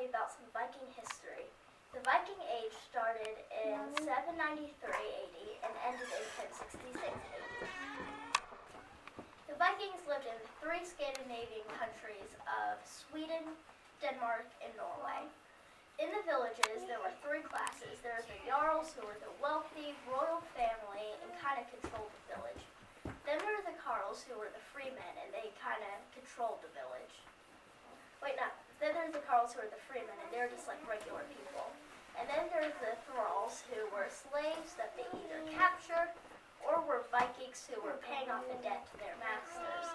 you about some Viking history. The Viking Age started in 793 AD and ended in 1066 AD. The Vikings lived in the three Scandinavian countries of Sweden, Denmark, and Norway. In the villages, there were three classes. There were the Jarls, who were the wealthy royal family and kind of controlled the village. Then there were the Carls, who were the freemen, and they kind of controlled the village. Wait, no. Then there's the Carls, who were the freemen, and they were just like regular people. And then there's the Thralls, who were slaves that they either captured or were Vikings who were paying off a debt to their masters.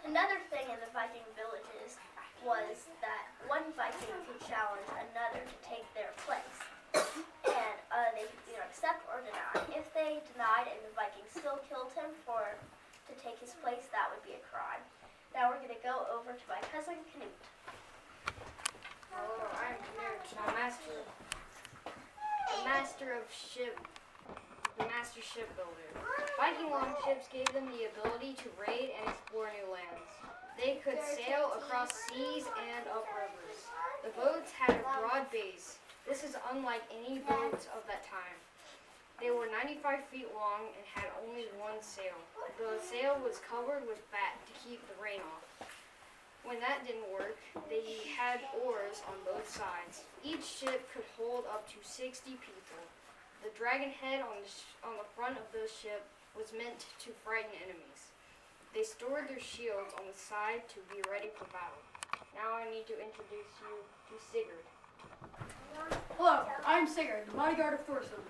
Another thing in the Viking villages was that one Viking could challenge another to take their place. And they could either accept or deny. If they denied and the Viking still killed him to take his place, that would be a crime. Now we're going to go over to my cousin Knut. Hello, I'm Knut, the master shipbuilder. Viking longships gave them the ability to raid and explore new lands. They could sail across seas and up rivers. The boats had a broad base. This is unlike any boats of that time. They were 95 feet long and had only one sail. The sail was covered with fat to keep the rain off. When that didn't work, they had oars on both sides. Each ship could hold up to 60 people. The dragon head on the front of the ship was meant to frighten enemies. They stored their shields on the side to be ready for battle. Now I need to introduce you to Sigurd. Hello, I'm Sigurd, the bodyguard of Thorson.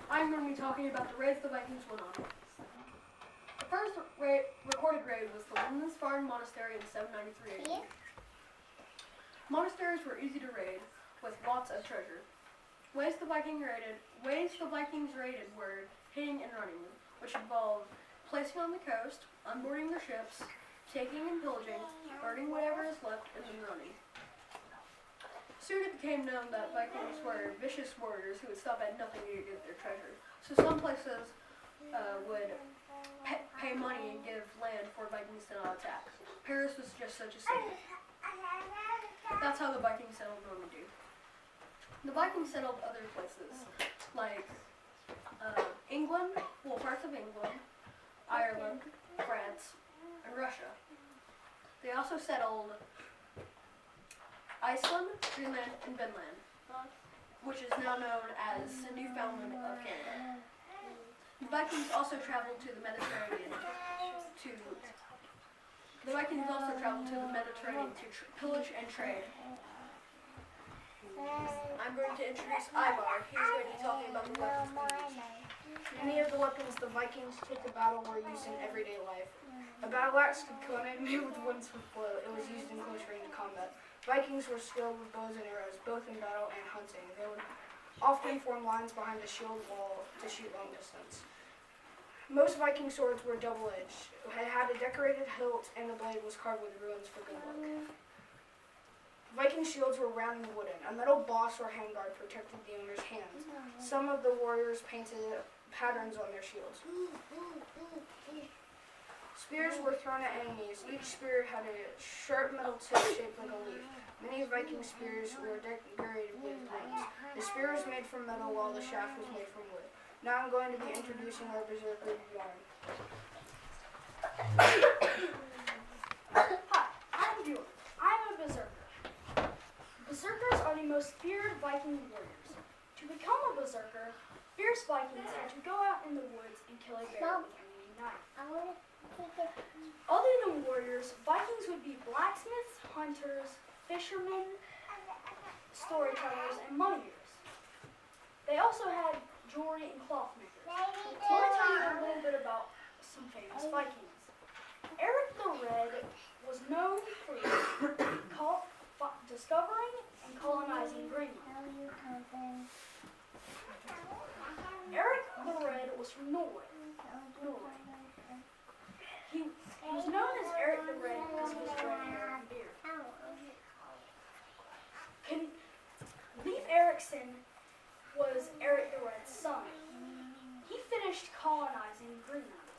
I'm going to be talking about the raids the Vikings went on. The first recorded raid was the Lindisfarne Monastery in 793 AD. Monasteries were easy to raid, with lots of treasure. Ways the Vikings raided were hitting and running, which involved placing on the coast, unboarding their ships, taking and pillaging, burning whatever is left, and then running. Soon it became known that Vikings were vicious warriors who would stop at nothing to get their treasure. So some places would pay money and give land for Vikings to not attack. Paris was just such a city. That's how the Vikings settled Normandy. The Vikings settled other places, like England, parts of England, Ireland, France, and Russia. They also settled Iceland, Greenland, and Finland, which is now known as the Newfoundland of Canada. The Vikings also traveled to the Mediterranean to pillage and trade. I'm going to introduce Ivar. He's going to be talking about the weapons we used. Many of the weapons the Vikings took to battle were used in everyday life. A battle axe could cut an enemy with one swift blow. It was used in close range combat. Vikings were skilled with bows and arrows, both in battle and hunting. They would often form lines behind the shield wall to shoot long distance. Most Viking swords were double-edged. It had a decorated hilt, and the blade was carved with runes for good luck. Viking shields were round and wooden. A metal boss or handguard protected the owner's hands. Some of the warriors painted patterns on their shields. Spears were thrown at enemies. Each spear had a sharp metal tip shaped like a leaf. Many Viking spears were decorated with runes. The spear was made from metal while the shaft was made from wood. Now I'm going to be introducing our berserker, Bjorn. Hi, I'm Bjorn. I'm a berserker. Berserkers are the most feared Viking warriors. To become a berserker, fierce Vikings had to go out in the woods and kill a bear with only a knife. Other than warriors, Vikings would be blacksmiths, hunters, fishermen, storytellers, and moneyers. They also had jewelry and cloth makers. Let me tell you a little bit about some famous Vikings. Eric the Red was known for discovering and colonizing Greenland. Eric the Red was from Norway. He was known as Eric the Red because of his red hair and beard. Leif Erikson was Eric the Red's son. He finished colonizing Greenland.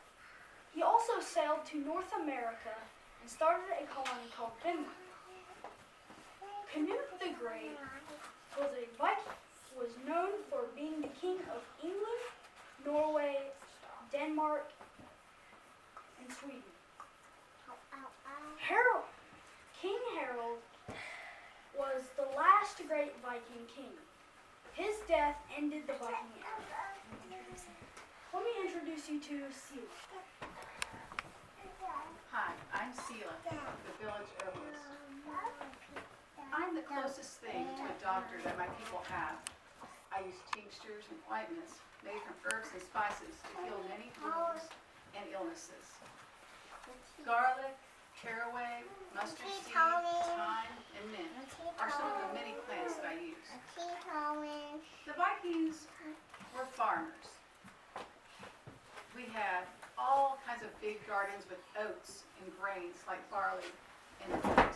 He also sailed to North America and started a colony called Finland. Canute the Great was a Viking. Was known for being the king of England, Norway, Denmark, and Sweden. King Harold was the last great Viking king. His death ended the Viking era. Let me introduce you to Sela. Hi, I'm Sela, the village herbalist. I'm the closest thing to a doctor that my people have. I use tinctures and ointments made from herbs and spices to heal many wounds and illnesses. Garlic, caraway, mustard seed, thyme, and mint are some of the many plants that I use. The Vikings were farmers. We had all kinds of big gardens with oats and grains like barley and wheat.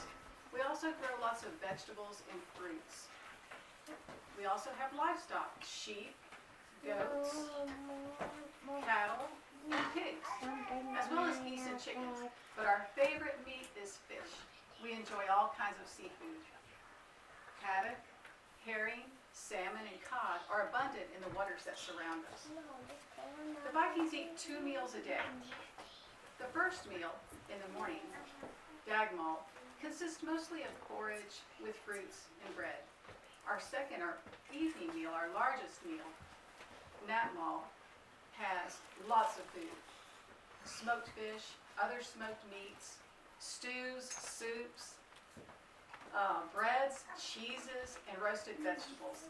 We also grow lots of vegetables and fruits. We also have livestock, sheep, goats, cattle, and pigs, as well as geese and chickens. But our favorite meat is fish. We enjoy all kinds of seafood. Haddock, herring, salmon, and cod are abundant in the waters that surround us. The Vikings eat 2 meals a day. The first meal, in the morning, dagmal, consists mostly of porridge with fruits and bread. Our second, our evening meal, our largest meal, natmal, has lots of food. Smoked fish, other smoked meats, stews, soups, breads, cheeses, and roasted vegetables.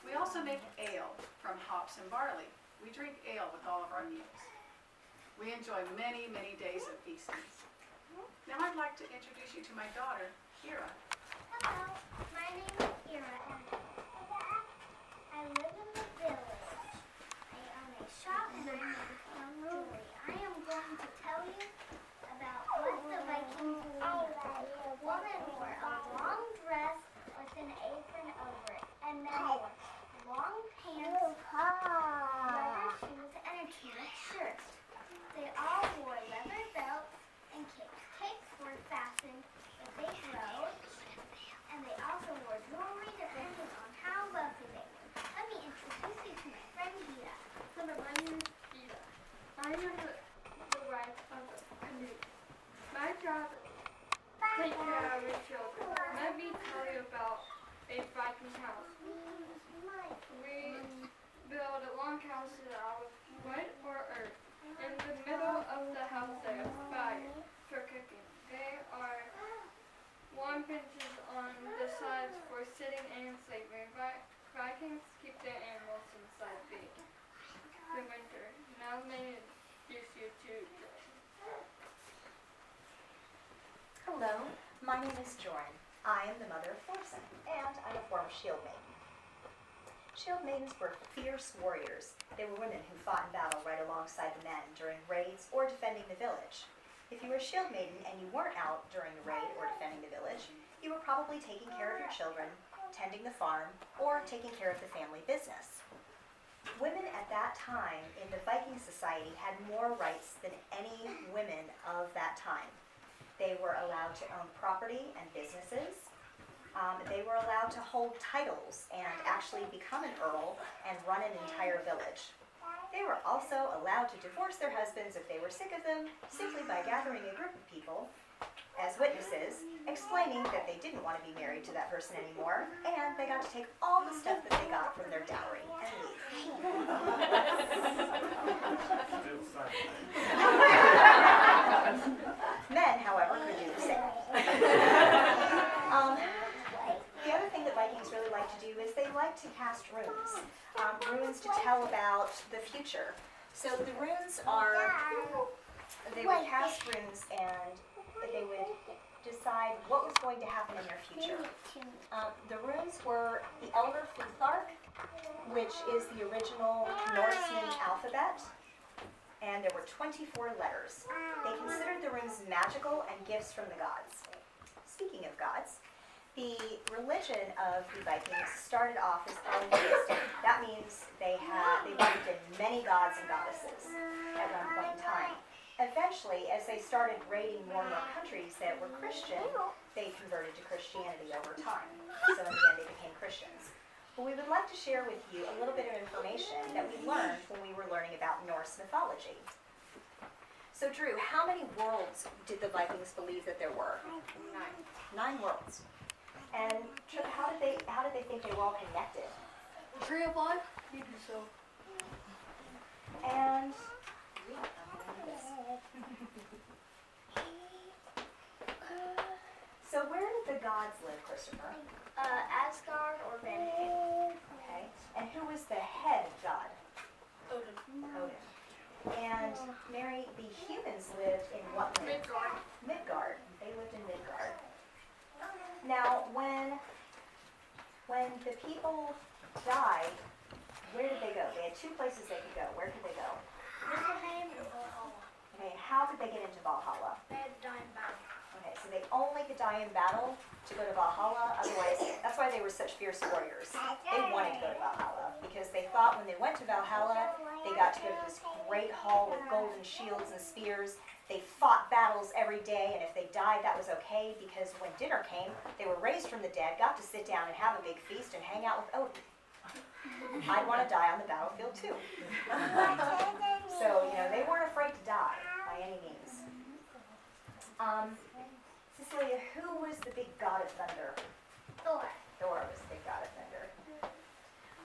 We also make ale from hops and barley. We drink ale with all of our meals. We enjoy many, many days of feasting. Now I'd like to introduce you to my daughter, Kira. Hello, my name is Ira, and I live in the village. I own a shop and I make jewelry. I am going to tell you about what the Vikings wore. Women wore a long dress with an apron over it, and men wore long pants, leather shoes, and a tunic shirt. They all wore leather belts and capes. Capes were fastened with a bow, and they also wore jewelry depending on how wealthy they were. Let me introduce you to my friend Gita. Hello, my name is Ida. I am the wife of Canute. My job is to take care of the children. Let me tell you about a Viking house. We build a long house out of wood or earth. In the middle of the house there is fire for cooking. There are warm benches on the sides for sitting and sleeping. Vikings keep their animals inside the winter. Now let me introduce you to Joy. Hello, my name is Jorn. I am the mother of Thorson, and I'm a former shield maiden. Shield maidens were fierce warriors. They were women who fought in battle right alongside the men during raids or defending the village. If you were a shield maiden and you weren't out during the raid or defending the village, you were probably taking care of your children, tending the farm, or taking care of the family business. Women at that time in the Viking society had more rights than any women of that time. They were allowed to own property and businesses. They were allowed to hold titles and actually become an earl and run an entire village. They were also allowed to divorce their husbands if they were sick of them, simply by gathering a group of people as witnesses, explaining that they didn't want to be married to that person anymore, and they got to take all the stuff that they got from their dowry and leave. Men, however, could do the same. The other thing that Vikings really like to do is they like to cast runes. Runes to tell about the future. So the runes are, they would cast runes and they would decide what was going to happen in their future. The runes were the Elder Futhark, which is the original Norse alphabet, and there were 24 letters. They considered the runes magical and gifts from the gods. Speaking of gods, the religion of the Vikings started off as polytheistic. That means they believed in many gods and goddesses at one point in time. Eventually, as they started raiding more and more countries that were Christian, they converted to Christianity over time. So in the end, they became Christians. But we would like to share with you a little bit of information that we learned when we were learning about Norse mythology. So Drew, how many worlds did the Vikings believe that there were? 9 worlds. And Trip, how did they think they were all connected? Tree of life? You do so. And so where did the gods live, Christopher? Asgard or Viking. Okay. And who was the head god? Odin. Odin. And Mary, the humans lived in what land? Midgard. Midgard. They lived in Midgard. Now, when the people died, where did they go? They had 2 places they could go. Where could they go? Niflheim and Valhalla. Okay, how could they get into Valhalla? They had to die in battle. Okay, so they only could die in battle to go to Valhalla. Otherwise, that's why they were such fierce warriors. They wanted to go to Valhalla because they thought when they went to Valhalla, they got to go to this great hall with golden shields and spears. They fought battles every day, and if they died, that was okay because when dinner came, they were raised from the dead, got to sit down and have a big feast and hang out with Odin. I'd want to die on the battlefield too. So, they weren't afraid to die by any means. Cecilia, who was the big god of thunder? Thor. Thor was the big god of thunder.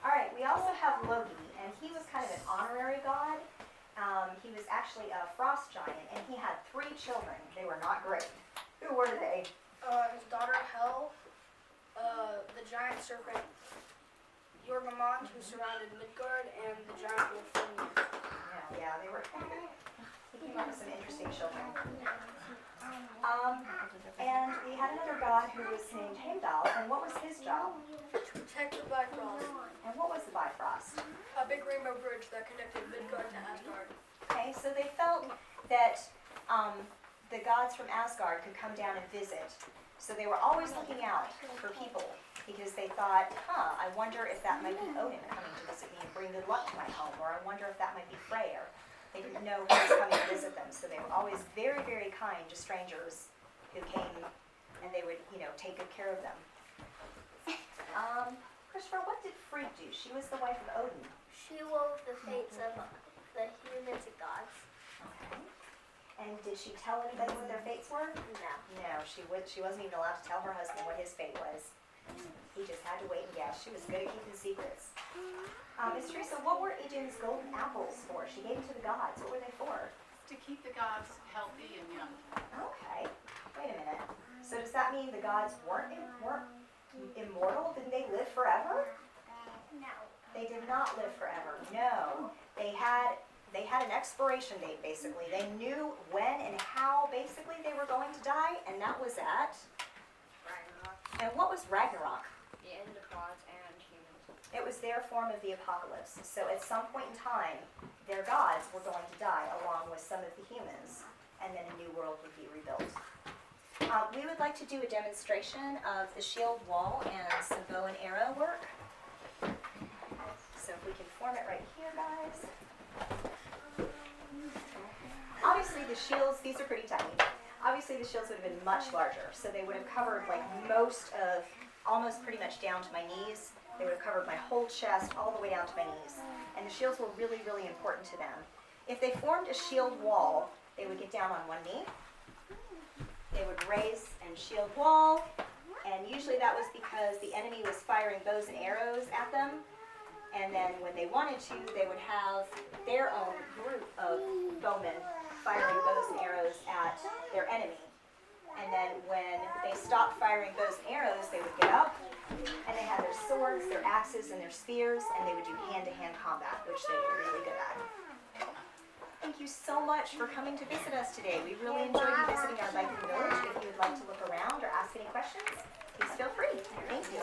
All right, we also have Loki, and he was kind of an honorary god. He was actually a frost giant, and he had 3 children. They were not great. Who were they? His daughter Hel, the giant serpent Jormungand, who surrounded Midgard, and the giant wolf Fenrir. Yeah, they were. He came up with some interesting children. And we had another god who was named Heimdall, and what was his job? To protect the Bifrost, And what was the Bifrost? a big rainbow bridge that connected Midgard to Asgard. Okay, so they felt that the gods from Asgard could come down and visit. So they were always looking out for people because they thought, I wonder if that might be Odin coming to visit me and bring good luck to my home, or I wonder if that might be Freyr. They didn't know who was coming to visit them, so they were always very, very kind to strangers who came, and they would, take good care of them. Christopher, what did Frigg do? She was the wife of Odin. She wove the fates of the humans and gods. Okay. And did she tell anybody what their fates were? No. No, she wasn't even allowed to tell her husband what his fate was. He just had to wait and guess. She was good at keeping secrets. Miss Teresa, what were Idun's golden apples for? She gave them to the gods. What were they for? To keep the gods healthy and young. Okay. Wait a minute. So does that mean the gods weren't immortal? Didn't they live forever? No. They did not live forever. No. They had an expiration date, basically. They knew when and how, basically, they were going to die, and that was at... Ragnarok, And what was Ragnarok? the end of gods and humans. It was their form of the apocalypse. So at some point in time, their gods were going to die along with some of the humans, and then a new world would be rebuilt. We would like to do a demonstration of the shield wall and some bow and arrow work. So if we can form it right here, guys. Obviously the shields, these are pretty tiny. Obviously the shields would have been much larger. So they would have covered like almost pretty much down to my knees. They would have covered my whole chest all the way down to my knees. And the shields were really, really important to them. If they formed a shield wall, they would get down on one knee. They would raise and shield wall. And usually that was because the enemy was firing bows and arrows at them. And then when they wanted to, they would have their own group of bowmen firing bows and arrows at their enemy. And then when they stopped firing bows and arrows, they would get up, and they had their swords, their axes, and their spears, and they would do hand-to-hand combat, which they were really good at. Thank you so much for coming to visit us today. We really enjoyed you visiting our Viking village. If you would like to look around or ask any questions, please feel free. Thank you.